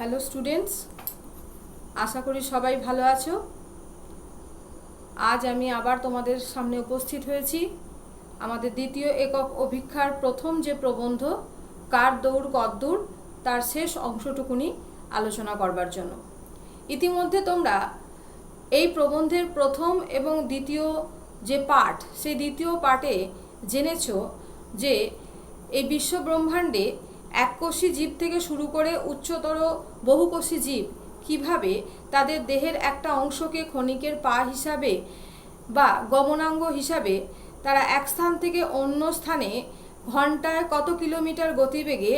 Hello students, আশা করি সবাই ভালো আছো। আজ আমি আবার তোমাদের সামনে উপস্থিত হয়েছি আমাদের দ্বিতীয় একক অভিক্ষার প্রথম যে প্রবন্ধ কার দৌড় কদ্দূর তার শেষ অংশটুকুনি আলোচনা করবার জন্য। ইতিমধ্যে তোমরা এই প্রবন্ধের প্রথম এবং দ্বিতীয় যে পাঠ, সেই দ্বিতীয় পাঠে জেনেছো যে এই বিশ্বব্রহ্মাণ্ডে এককোষী জীব থেকে শুরু করে উচ্চতর বহুকোষী জীব কিভাবে তাদের দেহের একটা অংশকে ক্ষণিকের পা হিসাবে বা গমনাঙ্গ হিসাবে তারা এক স্থান থেকে অন্য স্থানে ঘন্টায় কত কিলোমিটার গতিবেগে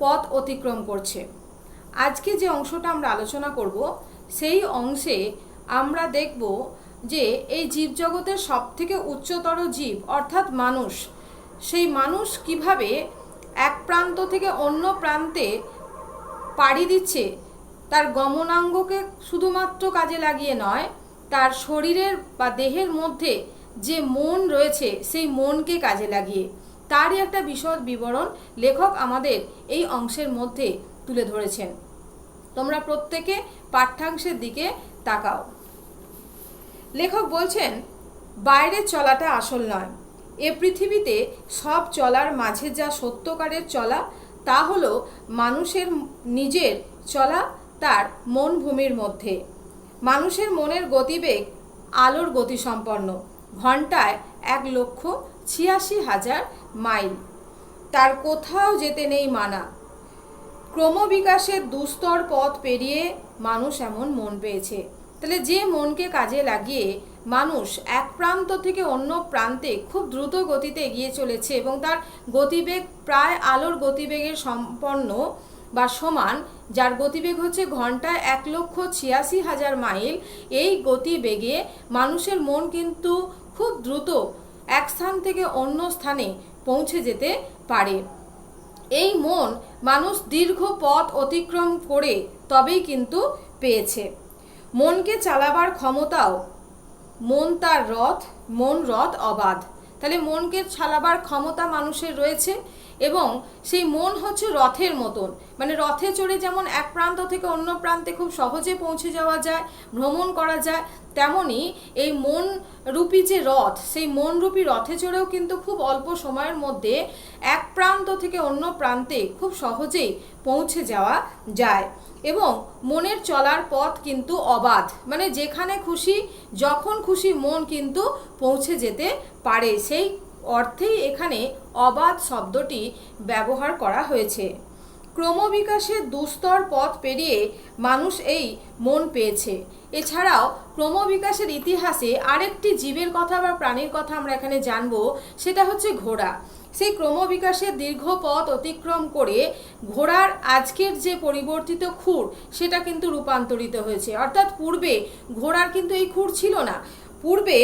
পথ অতিক্রম করছে। আজকে যে অংশটা আমরা আলোচনা করব সেই অংশে আমরা দেখব যে এই জীবজগতের সবথেকে উচ্চতর জীব অর্থাৎ মানুষ, সেই মানুষ কিভাবে এক প্রান্ত থেকে অন্য প্রান্তে পাড়ি দিচ্ছে তার গমনাঙ্গকে শুধুমাত্র কাজে লাগিয়ে নয়, তার শরীরের বা দেহের মধ্যে যে মন রয়েছে সেই মনকে কাজে লাগিয়ে। তারই একটা বিশদ বিবরণ লেখক আমাদের এই অংশের মধ্যে তুলে ধরেছেন। তোমরা প্রত্যেকে পাঠ্যাংশের দিকে তাকাও। লেখক বলছেন, বাইরের চলাটা আসল নয়, এ পৃথিবীতে সব চলার মাঝে যা সত্যকারের চলা তা হলো মানুষের নিজের চলা তার মন ভূমির মধ্যে। মানুষের মনের গতিবেগ আলোর গতিসম্পন্ন, ঘন্টায় 1,86,000 মাইল। তার কোথাও যেতে নেই মানা। ক্রমবিকাশের দুস্তর পথ পেরিয়ে মানুষ এমন মন পেয়েছে। তাহলে যে মনকে কাজে লাগিয়ে মানুষ এক প্রান্ত থেকে অন্য প্রান্তে খুব দ্রুত গতিতে এগিয়ে চলেছে এবং তার গতিবেগ প্রায় আলোর গতিবেগের সম্পন্ন বা সমান, যার গতিবেগ হচ্ছে ঘন্টায় 1,86,000 মাইল। এই গতিবেগে মানুষের মন কিন্তু খুব দ্রুত এক স্থান থেকে অন্য স্থানে পৌঁছে যেতে পারে। এই মন মানুষ দীর্ঘ পথ অতিক্রম করে তবেই কিন্তু পেয়েছে। মনকে চালাবার ক্ষমতাও মন তার রথ, মন রথ অবাধ। তাহলে মনকে চালাবার ক্ষমতা মানুষের রয়েছে এবং সেই মন হচ্ছে রথের মতন, মানে রথে চড়ে যেমন এক প্রান্ত থেকে অন্য প্রান্তে খুব সহজে পৌঁছে যাওয়া যায়, ভ্রমণ করা যায়, তেমনি এই মন রূপী যে রথ, সেই মন রূপী রথে চড়েও কিন্তু খুব অল্প সময়ের মধ্যে এক প্রান্ত থেকে অন্য প্রান্তে খুব সহজেই পৌঁছে যাওয়া যায়। এবং মনের চলার পথ কিন্তু অবাধ, মানে যেখানে খুশি যখন খুশি মন কিন্তু পৌঁছে যেতে পারে। সেই অর্থেই এখানে অবাধ শব্দটি ব্যবহার করা হয়েছে। ক্রমবিকাশের দুস্তর পথ পেরিয়ে মানুষ এই মন পেয়েছে। এছাড়াও ক্রমবিকাশের ইতিহাসে আরেকটি জীবের কথা বা প্রাণীর কথা আমরা এখানে জানব, সেটা হচ্ছে ঘোড়া। সেই ক্রমবিকাশের দীর্ঘ পথ অতিক্রম করে ঘোড়ার আজকের যে পরিবর্তিত খুর সেটা কিন্তু রূপান্তরিত হয়েছে। অর্থাৎ পূর্বে ঘোড়ার কিন্তু এই খুর ছিল না। পূর্বে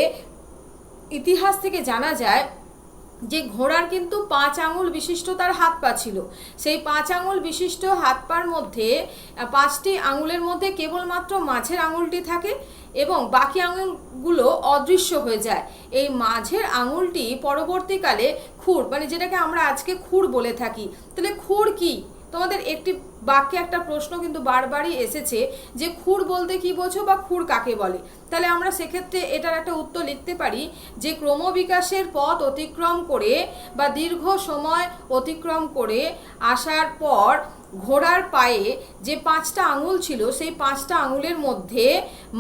ইতিহাস থেকে জানা যায় যে ঘোড়ার কিন্তু 5 আঙুল বিশিষ্ট তার হাত পা ছিল। সেই 5 আঙুল বিশিষ্ট হাত পার মধ্যে 5টি আঙুলের মধ্যে কেবলমাত্র মাঝের আঙুলটি থাকে এবং বাকি আঙুলগুলো অদৃশ্য হয়ে যায়। এই মাঝের আঙুলটি পরবর্তীকালে খুর, মানে যেটাকে আমরা আজকে খুর বলে থাকি। তাহলে খুর কি? তোমাদের একটি বাক্যে একটা প্রশ্ন কিন্তু বারবারই এসেছে যে খুর বলতে কি বোঝো বা খুর কাকে বলে। তাহলে আমরা সেক্ষেত্রে এটার একটা উত্তর লিখতে পারি যে ক্রমবিকাশের পথ অতিক্রম করে বা দীর্ঘ সময় অতিক্রম করে আসার পর ঘোড়ার পায়ে যে 5টা আঙুল ছিল সেই 5টা আঙুলের মধ্যে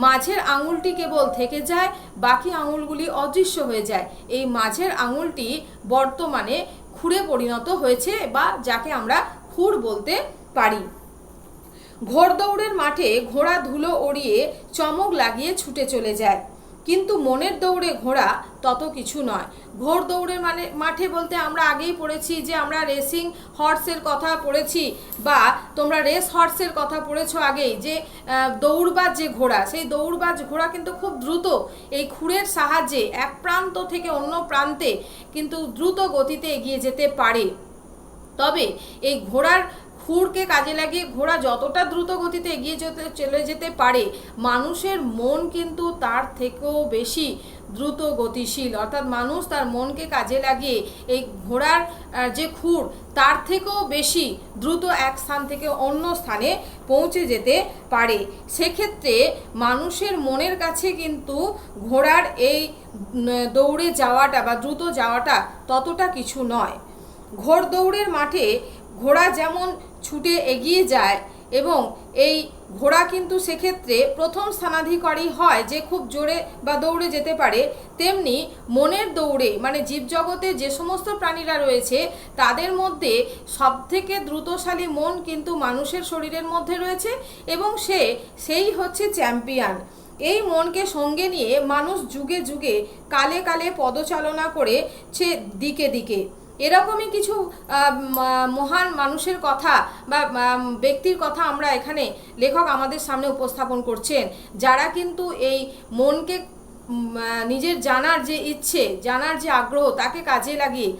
মাঝের আঙুলটি কেবল থেকে যায়, বাকি আঙুলগুলি অদৃশ্য হয়ে যায়। এই মাঝের আঙুলটি বর্তমানে খুরে পরিণত হয়েছে বা যাকে আমরা খুর বলতে পারি। ঘোড়দৌড়ের মাঠে ঘোড়া ধুলো ওড়িয়ে চমক লাগিয়ে ছুটে চলে যায়, কিন্তু মনের দৌড়ে ঘোড়া তত কিছু নয়। ঘোড়দৌড়ের মাঠে বলতে আমরা আগেই পড়েছি যে আমরা রেসিং হর্সের কথা পড়েছি বা তোমরা রেস হর্সের কথা পড়েছো আগেই, যে দৌড়বাজ যে ঘোড়া, সেই দৌড়বাজ ঘোড়া কিন্তু খুব দ্রুত এই খুরের সাহায্যে এক প্রান্ত থেকে অন্য প্রান্তে কিন্তু দ্রুত গতিতে এগিয়ে যেতে পারে। তবে এই ঘোড়ার খুরকে কাজে লাগিয়ে ঘোড়া যতটা দ্রুত গতিতে এগিয়ে চলে যেতে পারে, মানুষের মন কিন্তু তার থেকেও বেশি দ্রুত গতিশীল। অর্থাৎ মানুষ তার মনকে কাজে লাগিয়ে এই ঘোড়ার যে খুর তার থেকেও বেশি দ্রুত এক স্থান থেকে অন্য স্থানে পৌঁছে যেতে পারে। সেক্ষেত্রে মানুষের মনের কাছে কিন্তু ঘোড়ার এই দৌড়ে যাওয়াটা বা দ্রুত যাওয়াটা ততটা কিছু নয়। ঘোড়দৌড়ের মাঠে ঘোড়া যেমন ছুটে এগিয়ে যায় এবং এই ঘোড়া কিন্তু সেক্ষেত্রে প্রথম স্থানাধিকারী হয় যে খুব জোরে বা দৌড়ে যেতে পারে, তেমনি মনের দৌড়ে মানে জীবজগতে যে সমস্ত প্রাণীরা রয়েছে তাদের মধ্যে সবথেকে দ্রুতশালী মন কিন্তু মানুষের শরীরের মধ্যে রয়েছে এবং সেই হচ্ছে চ্যাম্পিয়ন। এই মনকে সঙ্গে নিয়ে মানুষ যুগে যুগে কালে কালে পদচালনা করেছে দিকে দিকে। এরকমই কিছু মহান মানুষের কথা বা ব্যক্তির কথা আমরা এখানে লেখক আমাদের সামনে উপস্থাপন করছেন, যারা কিন্তু এই মনকে নিজের জানার যে ইচ্ছে, জানার যে আগ্রহ তাকে কাজে লাগিয়ে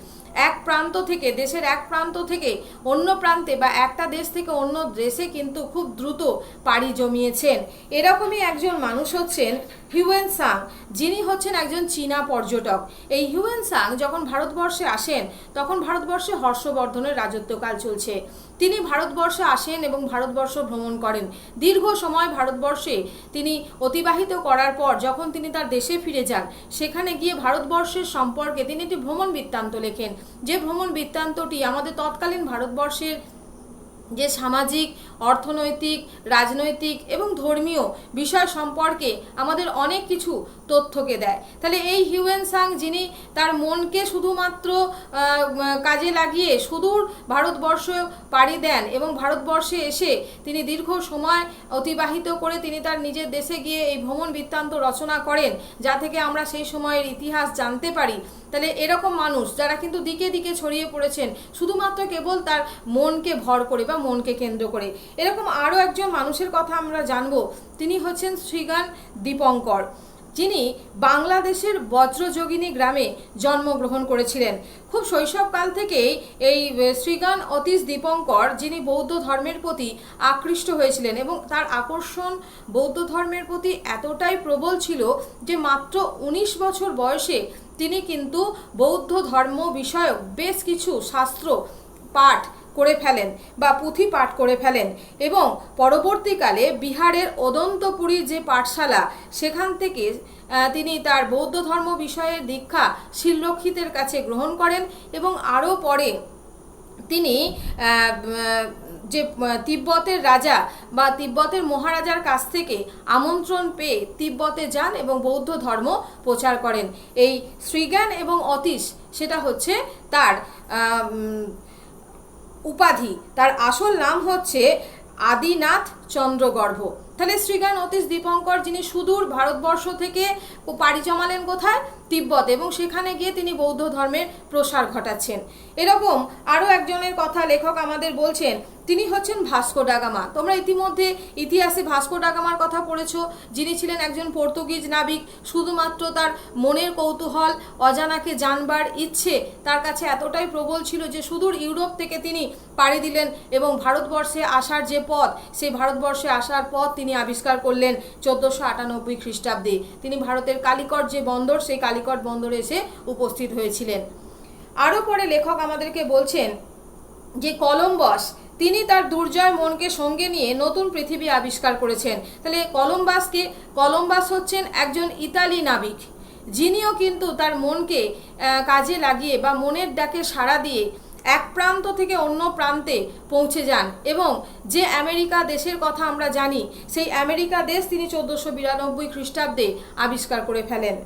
এক প্রান্ত থেকে দেশের এক প্রান্ত থেকে অন্য প্রান্তে বা একটা দেশ থেকে অন্য দেশে কিন্তু খুব দ্রুত পাড়ি জমিয়েছেন। এরকমই একজন মানুষ হচ্ছেন হিউয়েন সাং, যিনি হচ্ছেন একজন চীনা পর্যটক। এই হিউয়েন সাং যখন ভারতবর্ষে আসেন তখন ভারতবর্ষে হর্ষবর্ধনের রাজত্বকাল চলছে। তিনি ভারতবর্ষে আসেন এবং ভারতবর্ষ ভ্রমণ করেন। দীর্ঘ সময় ভারতবর্ষে তিনি অতিবাহিত করার পর যখন তিনি তার দেশে ফিরে যান, সেখানে গিয়ে ভারতবর্ষের সম্পর্কে তিনি একটি ভ্রমণ বৃত্তান্ত লেখেন, যে ভ্রমণ বৃত্তান্তটি আমাদের তৎকালীন ভারতবর্ষের যে সামাজিক, অর্থনৈতিক, রাজনৈতিক এবং ধর্মীয় বিষয় সম্পর্কে আমাদের অনেক কিছু তথ্যকে দেয়। তাহলে এই হিউয়েন সাং, যিনি তার মনকে শুধুমাত্র কাজে লাগিয়ে সুদূর ভারতবর্ষ পাড়ি দেন এবং ভারতবর্ষে এসে তিনি দীর্ঘ সময় অতিবাহিত করে তিনি তার নিজের দেশে গিয়ে এই ভ্রমণ বৃত্তান্ত রচনা করেন, যা থেকে আমরা সেই সময়ের ইতিহাস জানতে পারি। তাহলে এরকম মানুষ যারা কিন্তু দিকে দিকে ছড়িয়ে পড়েছেন শুধুমাত্র কেবল তার মনকে ভর করে বা মনকে কেন্দ্র করে। এরকম আরও একজন মানুষের কথা আমরা জানবো, তিনি হচ্ছেন শ্রীগান দীপঙ্কর, যিনি বাংলাদেশের বজ্রযোগিনী গ্রামে জন্মগ্রহণ করেছিলেন। খুব শৈশবকাল থেকেই এই শ্রীগান অতীশ দীপঙ্কর, যিনি বৌদ্ধ ধর্মের প্রতি আকৃষ্ট হয়েছিলেন এবং তার আকর্ষণ বৌদ্ধ ধর্মের প্রতি এতটাই প্রবল ছিল যে মাত্র 19 বছর বয়সে তিনি কিন্তু বৌদ্ধ ধর্ম বিষয়ক বেশ কিছু শাস্ত্র পাঠ করে ফেলেন বা পুঁথি পাঠ করে ফেলেন এবং পরবর্তীকালে বিহারের অদন্তপুরীর যে পাঠশালা, সেখান থেকে তিনি তার বৌদ্ধ ধর্ম বিষয়ের দীক্ষা শিলরক্ষিতের কাছে গ্রহণ করেন এবং আরও পরে তিনি যে তিব্বতের রাজা বা তিব্বতের মহারাজার কাছ থেকে আমন্ত্রণ পেয়ে তিব্বতে যান এবং বৌদ্ধ ধর্ম প্রচার করেন। এই শ্রীজ্ঞান এবং অতীশ সেটা হচ্ছে তার উপাধি। তার আসল নাম হচ্ছে আদিনাথ চন্দ্রগর্ভ। তাহলে শ্রীজ্ঞান অতীশ দীপঙ্কর, যিনি সুদূর ভারতবর্ষ থেকে পাড়ি জমালেন কোথায়? তিব্বত, এবং সেখানে গিয়ে তিনি বৌদ্ধ ধর্মের প্রসার ঘটাচ্ছেন। এরকম আরও একজনের কথা লেখক আমাদের বলছেন, তিনি হচ্ছেন ভাস্কো ডা গামা। তোমরা ইতিমধ্যে ইতিহাসে ভাস্কো ডা গামার কথা পড়েছো, যিনি ছিলেন একজন পর্তুগিজ নাবিক। শুধুমাত্র তার মনের কৌতূহল, অজানাকে জানবার ইচ্ছে তার কাছে এতটাই প্রবল ছিল যে সুদূর ইউরোপ থেকে তিনি পাড়ি দিলেন এবং ভারতবর্ষে আসার যে পথ, সেই ভারতবর্ষে আসার পথ তিনি আবিষ্কার করলেন 1498 খ্রিস্টাব্দে। তিনি ভারতের কালিকট যে বন্দর, সেই কালিকট বন্দরে এসে উপস্থিত হয়েছিলেন। আরও পরে লেখক আমাদেরকে বলছেন যে কলম্বাস, তিনি তার দুর্জয় মনকে সঙ্গে নিয়ে নতুন পৃথিবী আবিষ্কার করেছেন। তাহলে কলম্বাস হচ্ছেন একজন ইতালি নাবিক, যিনিও কিন্তু তার মনকে কাজে লাগিয়ে বা মনের ডাকে সাড়া দিয়ে এক প্রান্ত থেকে অন্য প্রান্তে পৌঁছে যান এবং যে আমেরিকা দেশের কথা আমরা জানি, সেই আমেরিকা দেশ তিনি 1492 খ্রিস্টাব্দে আবিষ্কার করে ফেলেন।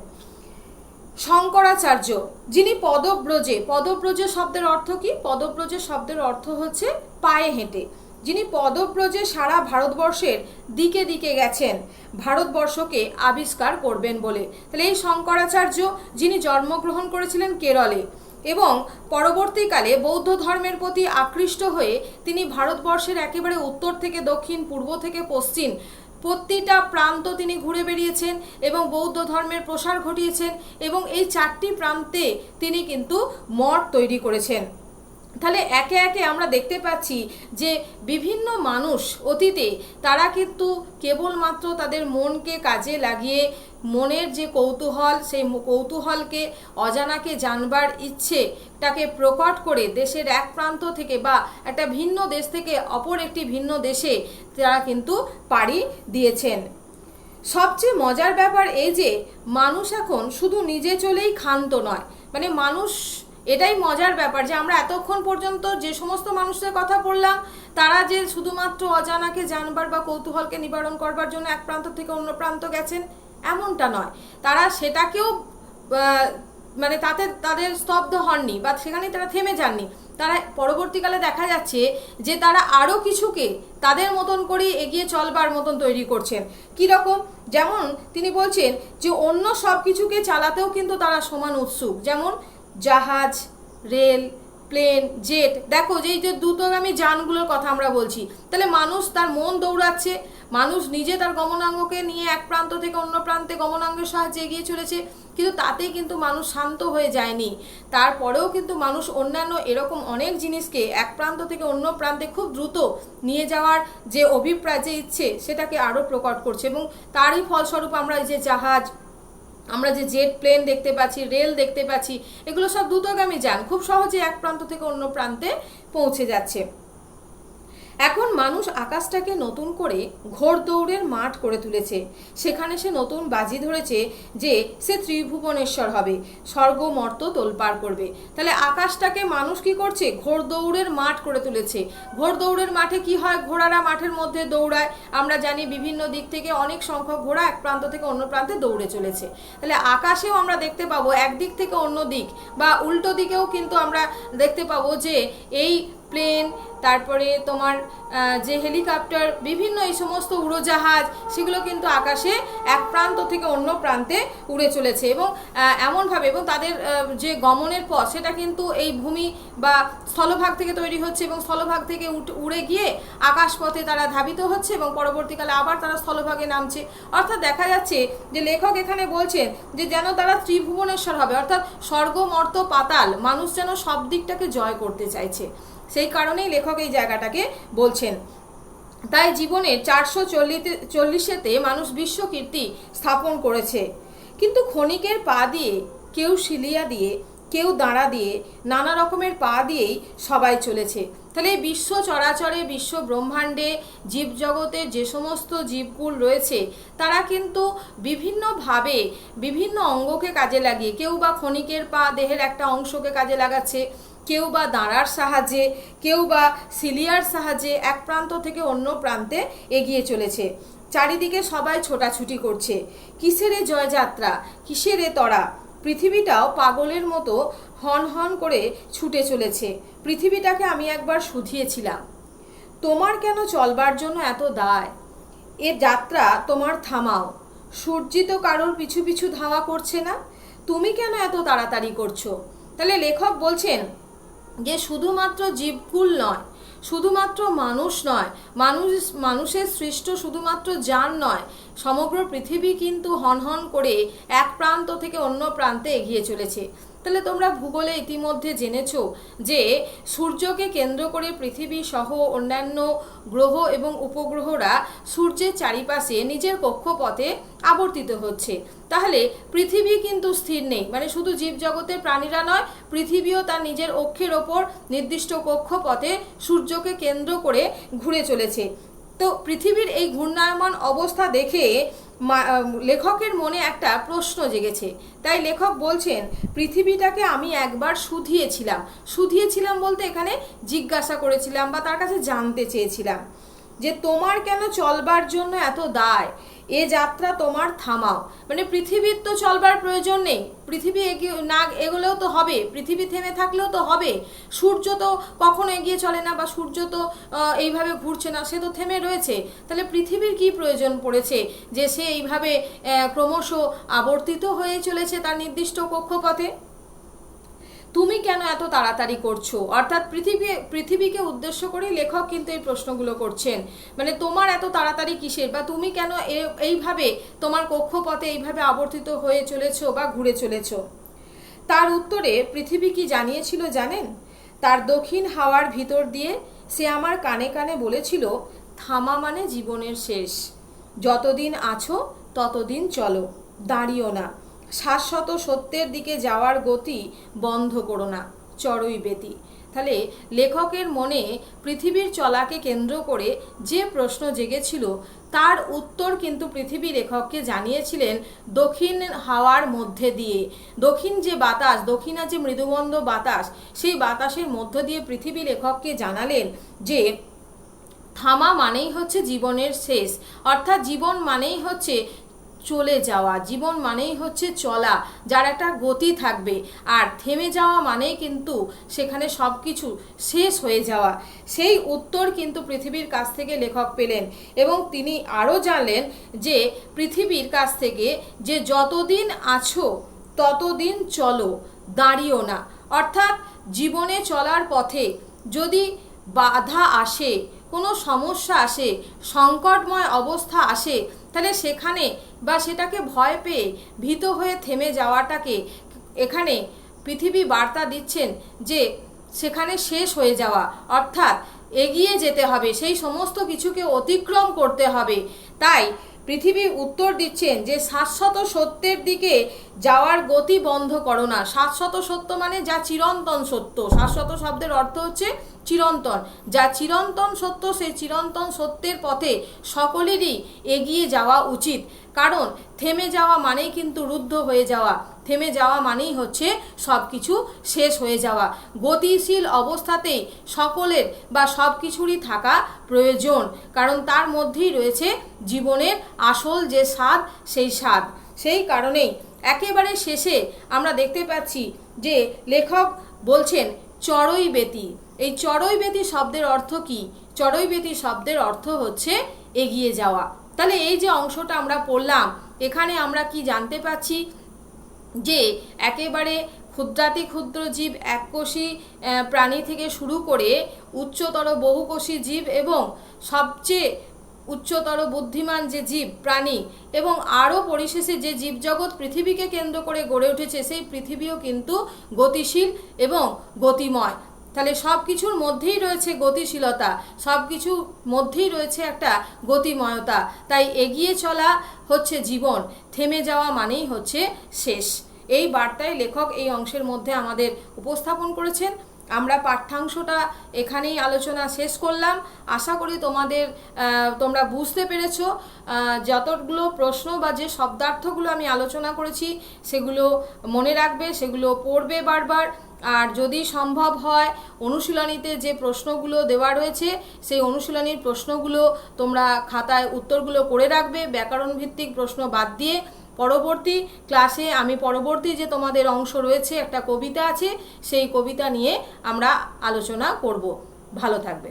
শঙ্করাচার্য, যিনি পদব্রজ শব্দের অর্থ কি? পদব্রজ শব্দের অর্থ হচ্ছে পায়ে হেঁটে, যিনি পদব্রজে সারা ভারতবর্ষের দিকে দিকে গেছেন ভারতবর্ষকে আবিষ্কার করবেন বলে। তাহলে এই শঙ্করাচার্য, যিনি জন্মগ্রহণ করেছিলেন কেরলে এবং পরবর্তীকালে বৌদ্ধ ধর্মের প্রতি আকৃষ্ট হয়ে তিনি ভারতবর্ষের একেবারে উত্তর থেকে দক্ষিণ, পূর্ব থেকে পশ্চিম প্রতিটা প্রান্ত তিনি ঘুরে বেরিয়েছেন এবং বৌদ্ধ ধর্মের প্রসার ঘটিয়েছেন এবং এই 4টি প্রান্তে তিনি কিন্তু মঠ তৈরি করেছেন। তাহলে একে একে আমরা দেখতে পাচ্ছি যে বিভিন্ন মানুষ অতীতে তারা কিন্তু কেবলমাত্র তাদের মনকে কাজে লাগিয়ে মনের যে কৌতূহল, সেই কৌতূহলকে, অজানাকে জানবার ইচ্ছেটাকে প্রকট করে দেশের এক প্রান্ত থেকে বা একটা ভিন্ন দেশ থেকে অপর একটি ভিন্ন দেশে তারা কিন্তু পাড়ি দিয়েছেন। সবচেয়ে মজার ব্যাপার এই যে মানুষ এখন শুধু নিজে চলেই ক্ষান্ত নয়, মানে মানুষ, এটাই মজার ব্যাপার যে আমরা এতক্ষণ পর্যন্ত যে সমস্ত মানুষদের কথা বললাম তারা যে শুধুমাত্র অজানাকে জানবার বা কৌতূহলকে নিবারণ করবার জন্য এক প্রান্ত থেকে অন্য প্রান্ত গেছেন এমনটা নয়, তারা সেটাকেও মানে তাদের স্তব্ধ হননি বা সেখানেই তারা থেমে যাননি। তারা পরবর্তীকালে দেখা যাচ্ছে যে তারা আরও কিছুকে তাদের মতন করে এগিয়ে চলবার মতন তৈরি করছেন। কীরকম? যেমন তিনি বলছেন যে অন্য সব কিছুকে চালাতেও কিন্তু তারা সমান উৎসুক, যেমন জাহাজ, রেল, প্লেন, জেট। দেখো যে দ্রুতগামী যানগুলোর কথা আমরা বলছি, তাহলে মানুষ তার মন দৌড়াচ্ছে, মানুষ নিজে তার গমনাঙ্গকে নিয়ে এক প্রান্ত থেকে অন্য প্রান্তে গমনাঙ্গের সাহায্যে এগিয়ে চলেছে, কিন্তু তাতেই কিন্তু মানুষ শান্ত হয়ে যায়নি। তারপরেও কিন্তু মানুষ অন্যান্য এরকম অনেক জিনিসকে এক প্রান্ত থেকে অন্য প্রান্তে খুব দ্রুত নিয়ে যাওয়ার যে অভিপ্রায়, যে ইচ্ছে, সেটাকে আরও প্রকট করছে। এবং তারই ফলস্বরূপ আমরা যে জাহাজ, আমরা যে জেট প্লেন দেখতে পাচ্ছি, রেল দেখতে পাচ্ছি, এগুলো সব দ্রুতগামী যান, খুব সহজে এক প্রান্ত থেকে অন্য প্রান্তে পৌঁছে যাচ্ছে। এখন মানুষ আকাশটাকে নতুন করে ঘোড়দৌড়ের মাঠ করে তুলেছে। সেখানে সে নতুন বাজি ধরেছে যে সে ত্রিভুবনেশ্বর হবে, স্বর্গ মর্ত তোলপাড় করবে। তাহলে আকাশটাকে মানুষ কি করছে? ঘোড়দৌড়ের মাঠ করে তুলেছে। ঘোড়দৌড়ের মাঠে কি হয়? ঘোড়ারা মাঠের মধ্যে দৌড়ায়। আমরা জানি বিভিন্ন দিক থেকে অনেক সংখ্যক ঘোড়া এক প্রান্ত থেকে অন্য প্রান্তে দৌড়ে চলেছে। তাহলে আকাশেও আমরা দেখতে পাবো একদিক থেকে অন্য দিক বা উল্টো দিকেও কিন্তু আমরা দেখতে পাবো যে এই প্লেন, তারপরে তোমার যে হেলিকপ্টার, বিভিন্ন এই সমস্ত উড়োজাহাজ, সেগুলো কিন্তু আকাশে এক প্রান্ত থেকে অন্য প্রান্তে উড়ে চলেছে এবং এমনভাবে, এবং তাদের যে গমনের পথ সেটা কিন্তু এই ভূমি বা স্থলভাগ থেকে তৈরি হচ্ছে এবং স্থলভাগ থেকে উড়ে গিয়ে আকাশপথে তারা ধাবিত হচ্ছে এবং পরবর্তীকালে আবার তারা স্থলভাগে নামছে। অর্থাৎ দেখা যাচ্ছে যে লেখক এখানে বলছেন যে যেন তারা ত্রিভুবনেশ্বর হবে, অর্থাৎ স্বর্গ, মর্ত, পাতাল, মানুষ যেন সব দিকটাকে জয় করতে চাইছে। সেই কারণেই লেখক এই জায়গাটাকে বলছেন। তাই জীবনের 440-তে মানুষ বিশ্বকীর্তি স্থাপন করেছে। কিন্তু ক্ষণিকের পা দিয়ে, কেউ শিলিয়া দিয়ে, কেউ দাঁড়া দিয়ে, নানা রকমের পা দিয়েই সবাই চলেছে। তাহলে এই বিশ্ব চরাচরে, বিশ্ব ব্রহ্মাণ্ডে, জীবজগতের যে সমস্ত জীবকুল রয়েছে তারা কিন্তু বিভিন্নভাবে বিভিন্ন অঙ্গকে কাজে লাগিয়ে, কেউ বা ক্ষণিকের পা, দেহের একটা অংশকে কাজে লাগাচ্ছে, কেউ বা দাঁড়ার সাহায্যে, কেউ বা সিলিয়ার সাহায্যে এক প্রান্ত থেকে অন্য প্রান্তে এগিয়ে চলেছে। চারিদিকে সবাই ছোটাছুটি করছে। কিসেরে জয়যাত্রা, কিসেরে তড়া। পৃথিবীটাও পাগলের মতো হন হন করে ছুটে চলেছে। পৃথিবীটাকে আমি একবার শুধিয়েছিলাম, তোমার কেন চলবার জন্য এত দায়? এ যাত্রা তোমার থামাও। সূর্যি তো কারোর পিছু পিছু ধাওয়া করছে না, তুমি কেন এত তাড়াতাড়ি করছো? তাহলে লেখক বলছেন যে শুধুমাত্র জীবকুল নয়, শুধুমাত্র মানুষ নয়, মানুষের সৃষ্ট শুধুমাত্র যান নয়, সমগ্র পৃথিবী কিন্তু হনহন করে এক প্রান্ত থেকে অন্য প্রান্তে এগিয়ে চলেছে। তাহলে তোমরা ভূগোলে ইতিমধ্যে জেনেছো যে সূর্যকে কেন্দ্র করে পৃথিবী সহ অন্যান্য গ্রহ এবং উপগ্রহরা সূর্যের চারিপাশে নিজের কক্ষপথে আবর্তিত হচ্ছে। তাহলে পৃথিবী কিন্তু স্থির নেই, মানে শুধু জীবজগতের প্রাণীরা নয়, পৃথিবীও তার নিজের অক্ষের ওপর নির্দিষ্ট কক্ষপথে সূর্যকে কেন্দ্র করে ঘুরে চলেছে। তো পৃথিবীর এই ঘূর্ণায়মান অবস্থা দেখে লেখকের মনে একটা প্রশ্ন জেগেছে। তাই লেখক বলছেন, পৃথিবীটাকে আমি একবার শুধিয়েছিলাম বলতে এখানে জিজ্ঞাসা করেছিলাম বা তার কাছে জানতে চেয়েছিলাম যে তোমার কেন চলবার জন্য এত দায়? এ যাত্রা তোমার থামাও। মানে পৃথিবীর তো চলবার প্রয়োজন নেই, পৃথিবী এগোলেও তো হবে, পৃথিবী থেমে থাকলেও তো হবে। সূর্য তো কখনো এগিয়ে চলে না বা সূর্য তো এইভাবে ঘুরছে না, সে তো থেমে রয়েছে। তাহলে পৃথিবীর কি প্রয়োজন পড়েছে যে সে এইভাবে ক্রমশ আবর্তিত হয়ে চলেছে তার নির্দিষ্ট কক্ষপথে? তুমি কেন এত তাড়াতাড়ি করছো? অর্থাৎ পৃথিবীকে উদ্দেশ্য করে লেখক কিন্তু এই প্রশ্নগুলো করছেন, মানে তোমার এত তাড়াতাড়ি কিসের, বা তুমি কেন এইভাবে তোমার কক্ষপথে এইভাবে আবর্তিত হয়ে চলেছো বা ঘুরে চলেছো? তার উত্তরে পৃথিবী কি জানিয়েছিল জানেন? তার দক্ষিণ হাওয়ার ভিতর দিয়ে সে আমার কানে কানে বলেছিল, থামা মানে জীবনের শেষ, যতদিন আছো ততদিন চলো, দাঁড়িও না, শাশ্বত সত্যের দিকে যাওয়ার গতি বন্ধ করো না, চড়ুই বেতি। তাহলে লেখকের মনে পৃথিবীর চলাকে কেন্দ্র করে যে প্রশ্ন জেগেছিল তার উত্তর কিন্তু পৃথিবী লেখককে জানিয়েছিলেন দক্ষিণ হাওয়ার মধ্যে দিয়ে। দক্ষিণ যে বাতাস, দক্ষিণা যে মৃদুমন্দ বাতাস, সেই বাতাসের মধ্য দিয়ে পৃথিবী লেখককে জানালেন যে থামা মানেই হচ্ছে জীবনের শেষ, অর্থাৎ জীবন মানেই হচ্ছে চলে যাওয়া, জীবন মানেই হচ্ছে চলা, যার একটা গতি থাকবে। আর থেমে যাওয়া মানেই কিন্তু সেখানে সব কিছু শেষ হয়ে যাওয়া। সেই উত্তর কিন্তু পৃথিবীর কাছ থেকে লেখক পেলেন এবং তিনি আরও জানলেন যে পৃথিবীর কাছ থেকে যে যতদিন আছো ততদিন চলো, দাঁড়িও না। অর্থাৎ জীবনে চলার পথে যদি বাধা আসে, কোনো সমস্যা আসে, সংকটময় অবস্থা আসে, তাহলে সেখানে বা সেটাকে ভয় পেয়ে ভীত হয়ে থেমে যাওয়াটাকে এখানে পৃথিবী বার্তা দিচ্ছেন যে সেখানে শেষ হয়ে যাওয়া, অর্থাৎ এগিয়ে যেতে হবে, সেই সমস্ত কিছুকে অতিক্রম করতে হবে। তাই পৃথিবী উত্তর দিচ্ছেন যে শাশ্বত সত্যের দিকে যাওয়ার গতি বন্ধ করো না। শাশ্বত সত্য মানে যা চিরন্তন সত্য, শাশ্বত শব্দের অর্থ হচ্ছে চিরন্তন, যা চিরন্তন সত্য, সেই চিরন্তন সত্যের পথে সকলেরই এগিয়ে যাওয়া উচিত। কারণ থেমে যাওয়া মানেই কিন্তু রুদ্ধ হয়ে যাওয়া, থেমে যাওয়া মানেই হচ্ছে সব কিছু শেষ হয়ে যাওয়া। গতিশীল অবস্থাতেই সকলের বা সব কিছুরই থাকা প্রয়োজন, কারণ তার মধ্যেই রয়েছে জীবনের আসল যে স্বাদ, সেই স্বাদ। সেই কারণেই একেবারে শেষে আমরা দেখতে পাচ্ছি যে লেখক বলছেন চড়ুই বেতি। এই চড়ুই বেতি শব্দের অর্থ কি? চড়ুই বেতি শব্দের অর্থ হচ্ছে এগিয়ে যাওয়া। তাহলে এই যে অংশটা আমরা পড়লাম, এখানে আমরা কি জানতে পাচ্ছি যে একেবারে ক্ষুদ্রাতি ক্ষুদ্র জীব, এককোষী প্রাণী থেকে শুরু করে উচ্চতর বহুকোষী জীব এবং সবচেয়ে উচ্চতর বুদ্ধিমান যে জীব প্রাণী এবং আরও পরিশেষে যে জীবজগৎ পৃথিবীকে কেন্দ্র করে গড়ে উঠেছে, সেই পৃথিবীও কিন্তু গতিশীল এবং গতিময়। তাহলে সব কিছুর মধ্যেই রয়েছে গতিশীলতা, সব কিছুর মধ্যেই রয়েছে একটা গতিময়তা। তাই এগিয়ে চলা হচ্ছে জীবন, থেমে যাওয়া মানেই হচ্ছে শেষ। এই বার্তায় লেখক এই অংশের মধ্যে আমাদের উপস্থাপন করেছেন। আমরা পাঠ্যাংশটা এখানেই আলোচনা শেষ করলাম। আশা করি তোমরা বুঝতে পেরেছো। যতগুলো প্রশ্ন বা যে শব্দার্থগুলো আমি আলোচনা করেছি সেগুলো মনে রাখবে, সেগুলো পড়বে বারবার। আর যদি সম্ভব হয় অনুশীলনীতে যে প্রশ্নগুলো দেওয়া রয়েছে সেই অনুশীলনীর প্রশ্নগুলো তোমরা খাতায় উত্তরগুলো করে রাখবে, ব্যাকরণ ভিত্তিক প্রশ্ন বাদ দিয়ে। পরবর্তী ক্লাসে আমি পরবর্তী যে তোমাদের অংশ রয়েছে, একটা কবিতা আছে, সেই কবিতা নিয়ে আমরা আলোচনা করব। ভালো থাকবে।